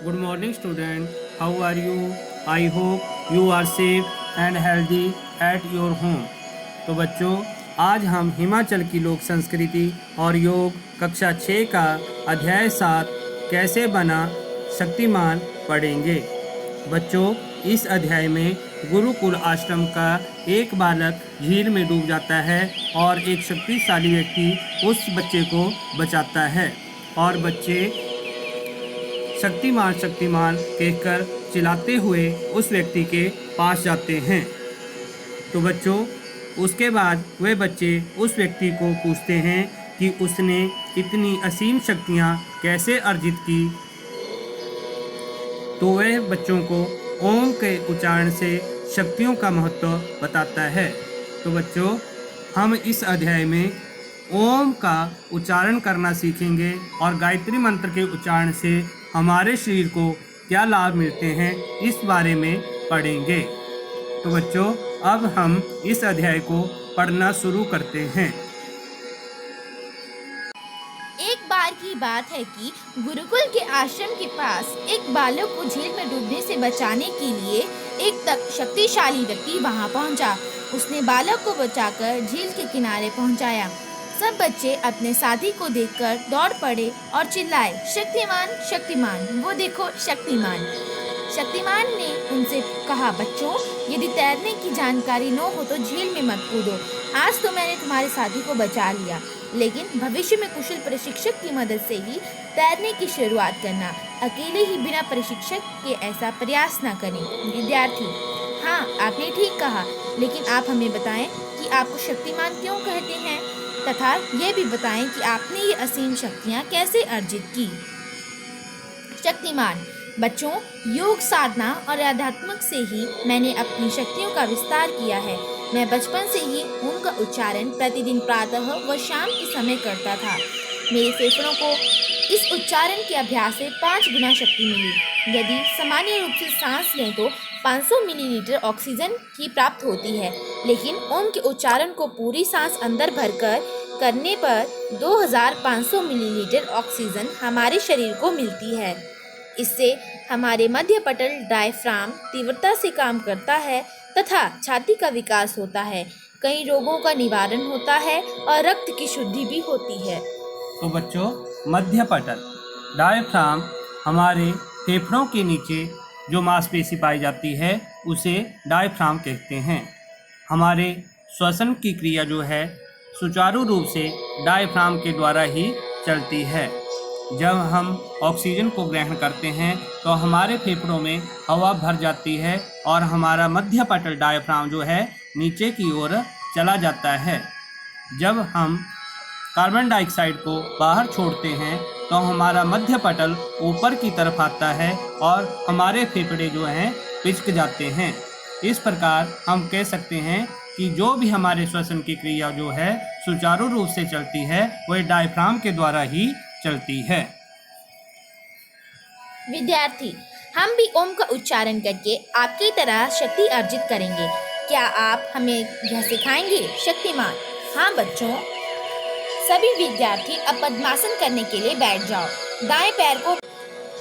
Good morning, student. How are you? I hope you are safe and healthy at your home. तो बच्चों, आज हम हिमाचल की लोक संस्कृति और योग कक्षा 6 का अध्याय 7 कैसे बना शक्तिमान पढ़ेंगे। बच्चों, इस अध्याय में गुरुकुल आश्रम का एक बालक झील में डूब जाता है और एक शक्तिशाली व्यक्ति उस बच्चे को बचाता है और बच्चे शक्तिमान शक्तिमान कहकर चिल्लाते हुए उस व्यक्ति के पास जाते हैं। तो बच्चों, उसके बाद वे बच्चे उस व्यक्ति को पूछते हैं कि उसने इतनी असीम शक्तियाँ कैसे अर्जित की। तो वह बच्चों को ओम के उच्चारण से शक्तियों का महत्व बताता है। तो बच्चों, हम इस अध्याय में ओम का उच्चारण करना सीखेंगे और गायत्री मंत्र के उच्चारण से हमारे शरीर को क्या लाभ मिलते हैं इस बारे में पढ़ेंगे। तो बच्चों, अब हम इस अध्याय को पढ़ना शुरू करते हैं। एक बार की बात है कि गुरुकुल के आश्रम के पास एक बालक को झील में डूबने से बचाने के लिए एक शक्तिशाली व्यक्ति वहां पहुंचा। उसने बालक को बचाकर झील के किनारे पहुंचाया। सब बच्चे अपने साथी को देखकर दौड़ पड़े और चिल्लाए, शक्तिमान शक्तिमान, वो देखो शक्तिमान। शक्तिमान ने उनसे कहा, बच्चों, यदि तैरने की जानकारी न हो तो झील में मत कूदो। आज तो मैंने तुम्हारे साथी को बचा लिया, लेकिन भविष्य में कुशल प्रशिक्षक की मदद से ही तैरने की शुरुआत करना। अकेले ही बिना प्रशिक्षक के ऐसा प्रयास न करें। विद्यार्थी: हाँ, आपने ठीक कहा, लेकिन आप हमें बताएं कि आपको शक्तिमान क्यों कहते हैं, तथा यह भी बताएं कि आपने ये असीम शक्तियाँ कैसे अर्जित की। शक्तिमान: बच्चों, योग साधना और आध्यात्मिक से ही मैंने अपनी शक्तियों का विस्तार किया है। मैं बचपन से ही ओम का उच्चारण प्रतिदिन प्रातः व शाम के समय करता था। मेरे फेफड़ों को इस उच्चारण के अभ्यास से 5 गुना शक्ति मिली। यदि सामान्य रूप से सांस लें तो 500 मिलीलीटर ऑक्सीजन की प्राप्त होती है, लेकिन ओम के उच्चारण को पूरी सांस अंदर भरकर करने पर 2500 मिलीलीटर ऑक्सीजन हमारे शरीर को मिलती है। इससे हमारे मध्य पटल डायफ्राम तीव्रता से काम करता है तथा छाती का विकास होता है। कई रोगों का निवारण होता है और रक्त की शुद्धि भी होती है। तो बच्चों, मध्य पटल डायफ्राम हमारे फेफड़ों के नीचे जो मांसपेशी पाई जाती है उसे डायफ्राम कहते हैं। हमारे श्वसन की क्रिया जो है सुचारू रूप से डायफ्राम के द्वारा ही चलती है। जब हम ऑक्सीजन को ग्रहण करते हैं तो हमारे फेफड़ों में हवा भर जाती है और हमारा मध्य पटल डायफ्राम जो है नीचे की ओर चला जाता है। जब हम कार्बन डाइऑक्साइड को बाहर छोड़ते हैं तो हमारा मध्य पटल ऊपर की तरफ आता है और हमारे फेफड़े जो हैं पिचक जाते हैं। इस प्रकार हम कह सकते हैं कि जो भी हमारे श्वसन की क्रिया जो है सुचारू रूप से चलती है वह डायफ्राम के द्वारा ही चलती है। विद्यार्थी: हम भी ओम का उच्चारण करके आपकी तरह शक्ति अर्जित करेंगे। क्या आप हमें यह सिखाएंगे? शक्तिमान: हाँ बच्चों। सभी विद्यार्थी अब पद्मासन करने के लिए बैठ जाओ। दाएं पैर को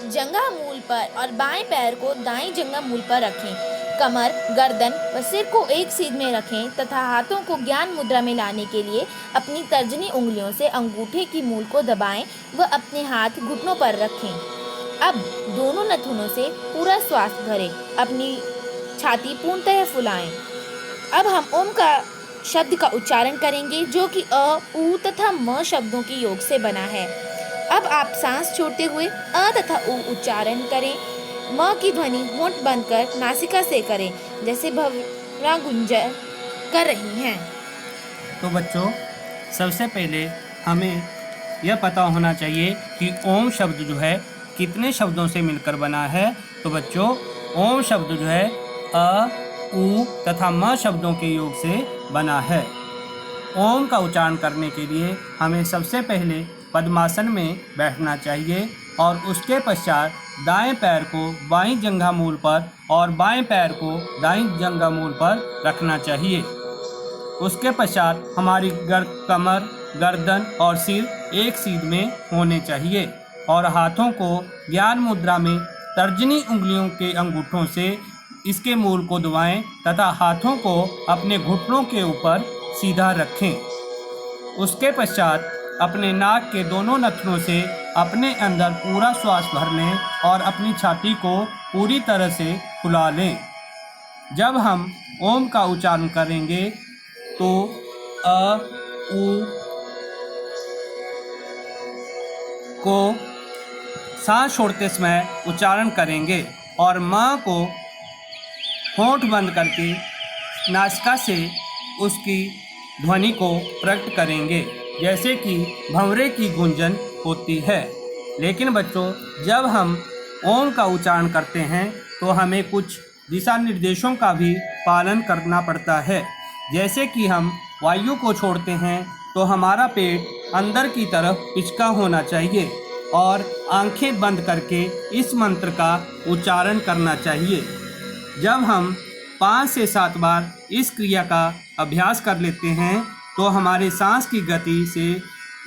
जंघा मूल पर और बाएं पैर को दाएं जंघा मूल पर रखें। कमर, गर्दन व सिर को एक सीध में रखें तथा हाथों को ज्ञान मुद्रा में लाने के लिए अपनी तर्जनी उंगलियों से अंगूठे की मूल को दबाएं व अपने हाथ घुटनों पर रखें। अब दोनों नथुनों से पूरा श्वास भरें। अपनी छाती पूर्णतः फुलाएं। अब हम ओम का शब्द का उच्चारण करेंगे जो कि अ, उ तथा म शब्दों के योग से बना है। अब आप सांस छोड़ते हुए अ तथा उ उच्चारण करें। म की ध्वनि होंठ बंद कर नासिका से करें, जैसे भंवरा गुंजन कर रही हैं। तो बच्चों, सबसे पहले हमें यह पता होना चाहिए कि ओम शब्द जो है कितने शब्दों से मिलकर बना है। तो बच्चों, ओम शब्द जो है अ, उ तथा म शब्दों के योग से बना है। ओम का उच्चारण करने के लिए हमें सबसे पहले पद्मासन में बैठना चाहिए और उसके पश्चात दाएं पैर को बाईं जंघा मूल पर और बाएं पैर को दाईं जंघा मूल पर रखना चाहिए। उसके पश्चात हमारी कमर, गर्दन और सिर एक सीध में होने चाहिए और हाथों को ज्ञान मुद्रा में तर्जनी उंगलियों के अंगूठों से इसके मूल को दबाएं तथा हाथों को अपने घुटनों के ऊपर सीधा रखें। उसके पश्चात अपने नाक के दोनों नथनों से अपने अंदर पूरा श्वास भर लें और अपनी छाती को पूरी तरह से फुला लें। जब हम ओम का उच्चारण करेंगे तो अ, उ को सांस छोड़ते समय उच्चारण करेंगे और म को होंठ बंद करके नासिका से उसकी ध्वनि को प्रकट करेंगे, जैसे कि भंवरे की गूंजन होती है। लेकिन बच्चों, जब हम ओम का उच्चारण करते हैं तो हमें कुछ दिशा निर्देशों का भी पालन करना पड़ता है। जैसे कि हम वायु को छोड़ते हैं तो हमारा पेट अंदर की तरफ पिचका होना चाहिए और आंखें बंद करके इस मंत्र का उच्चारण करना चाहिए। जब हम 5 से 7 बार इस क्रिया का अभ्यास कर लेते हैं तो हमारे सांस की गति से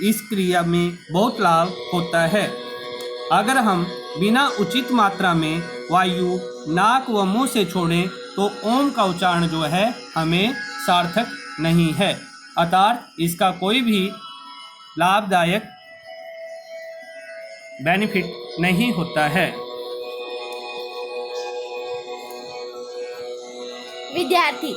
इस क्रिया में बहुत लाभ होता है। अगर हम बिना उचित मात्रा में वायु नाक व मुंह से छोड़ें तो ओम का उच्चारण जो है हमें सार्थक नहीं है, अर्थात इसका कोई भी लाभदायक बेनिफिट नहीं होता है। विद्यार्थी,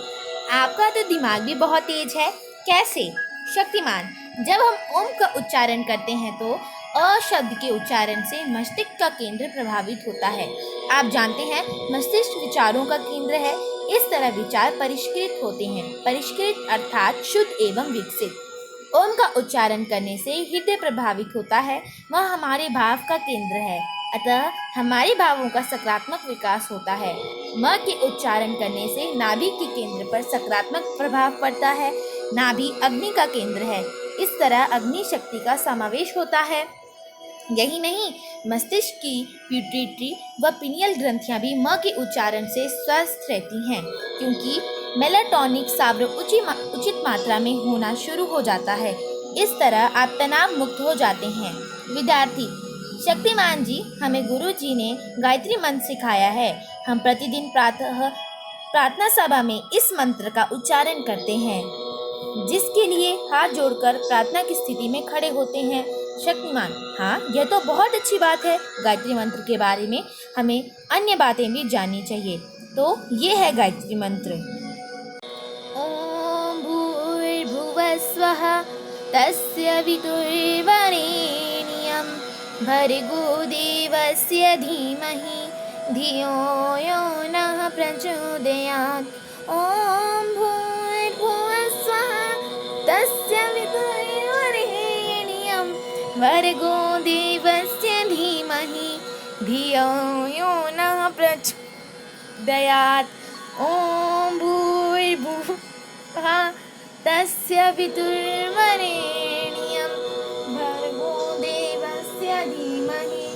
आपका तो दिमाग भी बहुत तेज है, कैसे? शक्तिमान, जब हम ओम का उच्चारण करते हैं तो अ शब्द के उच्चारण से मस्तिष्क का केंद्र प्रभावित होता है। आप जानते हैं मस्तिष्क विचारों का केंद्र है। इस तरह विचार परिष्कृत होते हैं। परिष्कृत अर्थात शुद्ध एवं विकसित। ओम का उच्चारण करने से हृदय प्रभावित होता है, वह हमारे भाव का केंद्र है, अतः हमारे भावों का सकारात्मक विकास होता है। म के उच्चारण करने से नाभि के केंद्र पर सकारात्मक प्रभाव पड़ता है। नाभि अग्नि का केंद्र है, इस तरह अग्नि शक्ति का समावेश होता है। यही नहीं, मस्तिष्क की पिट्यूटरी व पिनियल ग्रंथियां भी म के उच्चारण से स्वस्थ रहती हैं, क्योंकि मेलाटोनिक स्राव उचित मात्रा में होना शुरू हो जाता है। इस तरह आप तनाव मुक्त हो जाते हैं। विद्यार्थी, शक्तिमान जी, हमें गुरु जी ने गायत्री मंत्र सिखाया है। हम प्रतिदिन प्रातः प्रार्थना सभा में इस मंत्र का उच्चारण करते हैं, जिसके लिए हाथ जोड़कर प्रार्थना की स्थिति में खड़े होते हैं। शक्तिमान, हाँ, यह तो बहुत अच्छी बात है। गायत्री मंत्र के बारे में हमें अन्य बातें भी जाननी चाहिए। तो ये है गायत्री मंत्र। ओम भूर्भुवः स्वः तस्य वितुर्वरेण्यं भर्गो देवस्य धीमहि धियो यो नः प्रचोदयात्। ओम भूर्भुवः स्वः तस्य वितुर्वरेण्यं भर्गो देवस्य धीमहि धियो यो नः प्रचोदयात्। ओम भूर्भुवः तस्य वितुर्वरेण्यं भर्गो देवस्य धीमहि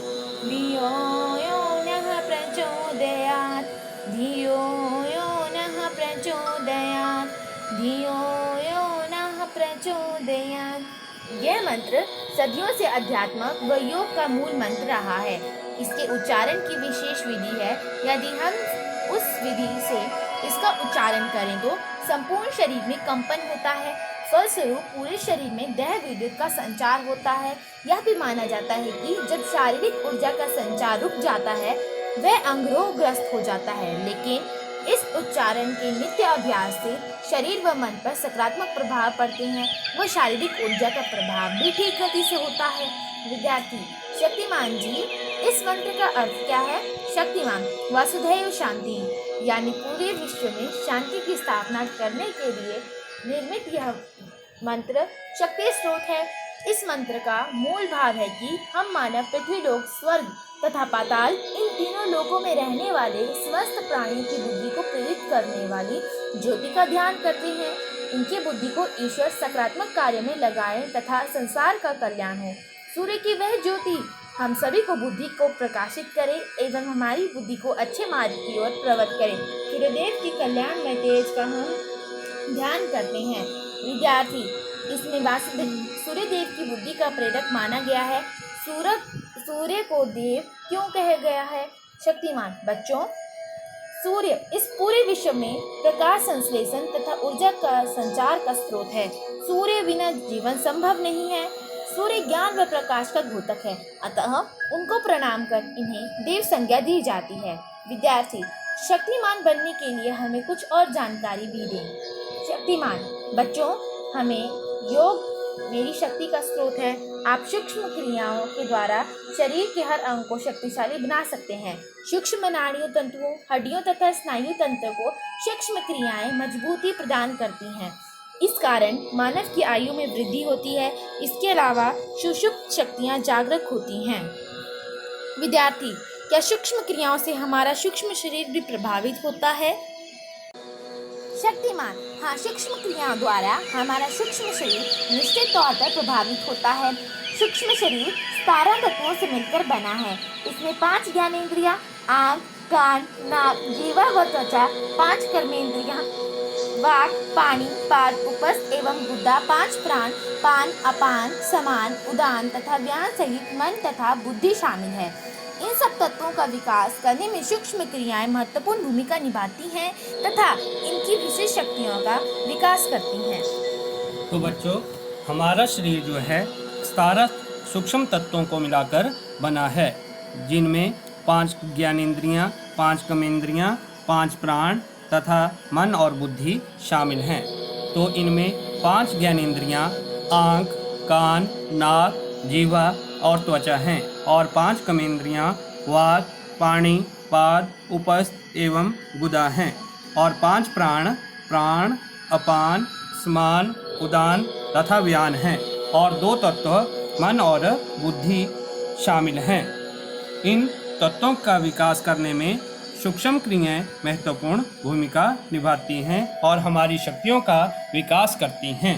धियो यो नः प्रचोदयात्। धियो यो नः प्रचोदयात्। धियो यो नः प्रचोदयात्। यह मंत्र सदियों से अध्यात्म व योग का मूल मंत्र रहा है। इसके उच्चारण की विशेष विधि है। यदि हम उस विधि से इसका उच्चारण करें तो संपूर्ण शरीर में कंपन होता है, फलस्वरूप पूरे शरीर में देह विद्युत का संचार होता है। यह भी माना जाता है कि जब शारीरिक ऊर्जा का संचार रुक जाता है वह अंग रोगग्रस्त हो जाता है। लेकिन इस उच्चारण के नित्य अभ्यास से शरीर व मन पर सकारात्मक प्रभाव पड़ते हैं व शारीरिक ऊर्जा का प्रभाव भी ठीक गति से होता है। विद्यार्थी, शक्तिमान जी, इस मंत्र का अर्थ क्या है? शक्तिमान, वासुदेव शांति, यानी पूरे विश्व में शांति की स्थापना करने के लिए निर्मित यह मंत्र शक्ति स्रोत है। इस मंत्र का मूल भाव है कि हम मानव पृथ्वी लोक, स्वर्ग तथा पाताल, इन तीनों लोकों में रहने वाले समस्त प्राणियों की बुद्धि को प्रेरित करने वाली ज्योति का ध्यान करते हैं। इनकी बुद्धि को ईश्वर सकारात्मक कार्य में लगाए तथा संसार का कल्याण हो। सूर्य की वह ज्योति हम सभी को बुद्धि को प्रकाशित करे एवं हमारी बुद्धि को अच्छे मार्ग की ओर प्रवृत्त करे। सूर्यदेव की कल्याण में तेज का हम ध्यान करते हैं। विद्यार्थी, इसमें सूर्यदेव की बुद्धि का प्रेरक माना गया है। सूर्य को देव क्यों कहा गया है? शक्तिमान बच्चों, सूर्य इस पूरे विश्व में प्रकाश संश्लेषण तथा ऊर्जा का संचार का स्रोत है। सूर्य बिना जीवन संभव नहीं है। सूर्य ज्ञान व प्रकाश का द्योतक है, अतः उनको प्रणाम कर इन्हें देव संज्ञा दी जाती है। विद्यार्थी, शक्तिमान बनने के लिए हमें कुछ और जानकारी भी दें। शक्तिमान बच्चों, हमें योग मेरी शक्ति का स्रोत है। आप सूक्ष्म क्रियाओं के द्वारा शरीर के हर अंग को शक्तिशाली बना सकते हैं। सूक्ष्म नाड़ियों तंतुओं, हड्डियों तथा स्नायु तंत्र को सूक्ष्म क्रियाएं मजबूती प्रदान करती हैं। इस कारण मानव की आयु में वृद्धि होती है। इसके अलावा सुषुप्त शक्तियां जागृत होती हैं। विद्यार्थी, क्या सूक्ष्म क्रियाओं से हमारा सूक्ष्म शरीर भी प्रभावित होता है? शक्तिमान हाँ, सूक्ष्म क्रियाओं द्वारा हमारा सूक्ष्म शरीर निश्चित तौर पर प्रभावित होता है। सूक्ष्म शरीर 17 तत्वों से मिलकर बना है। इसमें 5 ज्ञानेंद्रियां, आँख, कान, नाक, जीवा व त्वचा, 5 कर्मेंद्रियां, वाक, पानी, पाद, उपस्थ एवं गुदा, 5 प्राण, पान, अपान, समान, उदान तथा व्यान सहित मन तथा बुद्धि शामिल है। इन सब तत्वों का विकास करने में सूक्ष्म क्रियाएं महत्वपूर्ण भूमिका निभाती हैं तथा इनकी विशेष शक्तियों का विकास करती हैं। तो बच्चों, हमारा शरीर जो है 17 सूक्ष्म तत्वों को मिलाकर बना है, जिनमें 5 ज्ञानेंद्रियां, 5 कर्मेंद्रियां, 5 प्राण तथा मन और बुद्धि शामिल हैं। तो इनमें 5 ज्ञानेंद्रियां आँख, कान, नाक, जीवा और त्वचा हैं और 5 कर्मेंद्रियां वाक, पाणी, पाद, उपस्थ एवं गुदा हैं और 5 प्राण, अपान, समान, उदान तथा व्यान हैं और 2 तत्व मन और बुद्धि शामिल हैं। इन तत्वों का विकास करने में सूक्ष्म क्रियाएं महत्वपूर्ण भूमिका निभाती हैं और हमारी शक्तियों का विकास करती हैं।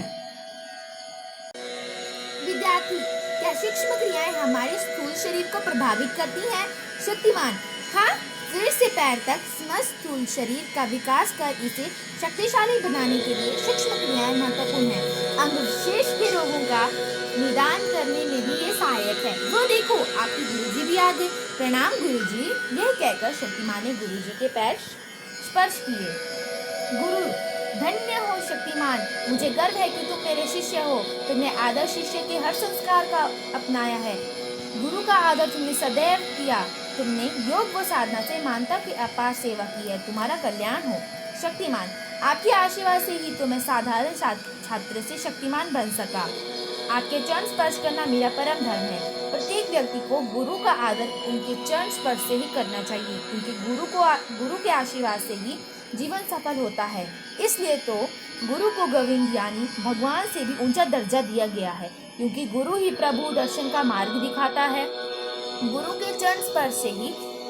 विद्यार्थी, क्या सूक्ष्म क्रियाएं हमारे स्थूल शरीर को प्रभावित करती हैं? शक्तिमान हाँ, सिर से पैर तक समस्त स्थूल शरीर का विकास कर इसे शक्तिशाली बनाने के लिए सूक्ष्म क्रियाएं महत्वपूर्ण हैं। अंग विशेष के रोगों का निदान करने में भी ये सहायक है। वो देखो, आपकी गुरुजी भी आ गए। प्रणाम गुरुजी, यह कहकर शक्तिमान ने गुरुजी के पैर स्पर्श किए। गुरु, धन्य हो शक्तिमान, मुझे गर्व है कि तुम मेरे शिष्य हो। तुमने आदर्श शिष्य के हर संस्कार का अपनाया है। गुरु का आदर तुमने सदैव किया। तुमने योग व साधना से मानवता की अपार सेवा की है। तुम्हारा कल्याण हो। शक्तिमान, आपके आशीर्वाद से ही तो मैं साधारण छात्र से शक्तिमान बन सका। आपके चरण स्पर्श करना मेरा परम धर्म है। प्रत्येक व्यक्ति को गुरु का आदर उनके चरण स्पर्श से ही करना चाहिए, क्योंकि गुरु के आशीर्वाद से ही जीवन सफल होता है। इसलिए तो गुरु को गोविंद यानी भगवान से भी ऊंचा दर्जा दिया गया है, क्योंकि गुरु ही प्रभु दर्शन का मार्ग दिखाता है। गुरु के चरण स्पर्श से ही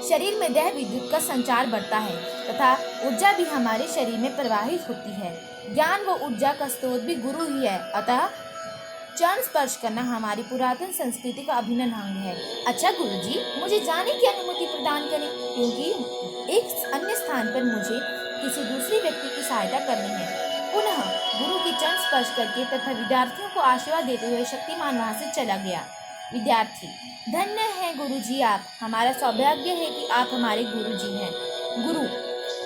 शरीर में देह विद्युत का संचार बढ़ता है तथा ऊर्जा भी हमारे शरीर में प्रवाहित होती है। ज्ञान व ऊर्जा का स्रोत भी गुरु ही है, अतः चरण स्पर्श करना हमारी पुरातन संस्कृति का अभिन्न अंग है। अच्छा गुरुजी, मुझे जाने की अनुमति प्रदान करें, क्योंकि एक अन्य स्थान पर मुझे किसी दूसरे व्यक्ति की सहायता करनी है। पुनः गुरु की चरण स्पर्श करके तथा विद्यार्थियों को आशीर्वाद देते हुए शक्तिमान वहाँ से चला गया। विद्यार्थी, धन्य है गुरुजी आप। हमारा सौभाग्य है कि आप हमारे गुरुजी हैं।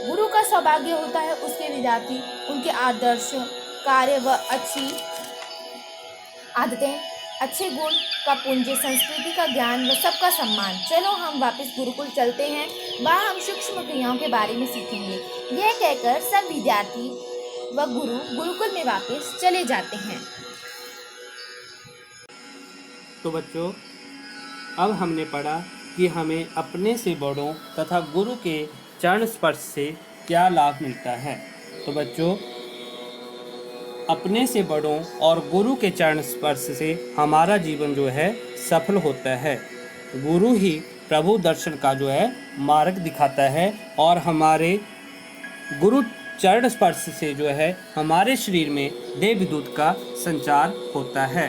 गुरु का सौभाग्य होता है उसके विद्यार्थी, उनके आदर्श, कार्य व अच्छी आदतें, अच्छे गुण का पुंज, संस्कृति का ज्ञान व सबका सम्मान। चलो हम वापस गुरुकुल चलते हैं, वहाँ हम सूक्ष्म क्रियाओं के बारे में सीखेंगे। यह कहकर सब विद्यार्थी व गुरु गुरुकुल में वापस चले जाते हैं। तो बच्चों, अब हमने पढ़ा कि हमें अपने से बड़ों तथा गुरु के चरण स्पर्श से क्या लाभ मिलता है। तो बच्चों, अपने से बड़ों और गुरु के चरण स्पर्श से हमारा जीवन जो है सफल होता है। गुरु ही प्रभु दर्शन का जो है मार्ग दिखाता है और हमारे गुरु चरण स्पर्श से जो है हमारे शरीर में देव विद्युत का संचार होता है।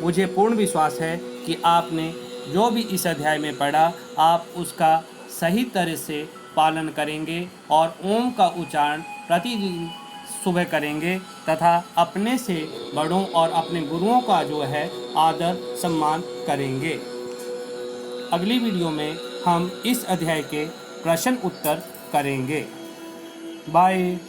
मुझे पूर्ण विश्वास है कि आपने जो भी इस अध्याय में पढ़ा, आप उसका सही तरह से पालन करेंगे और ओम का उच्चारण प्रतिदिन सुबह करेंगे तथा अपने से बड़ों और अपने गुरुओं का जो है आदर सम्मान करेंगे। अगली वीडियो में हम इस अध्याय के प्रश्न उत्तर करेंगे। बाय।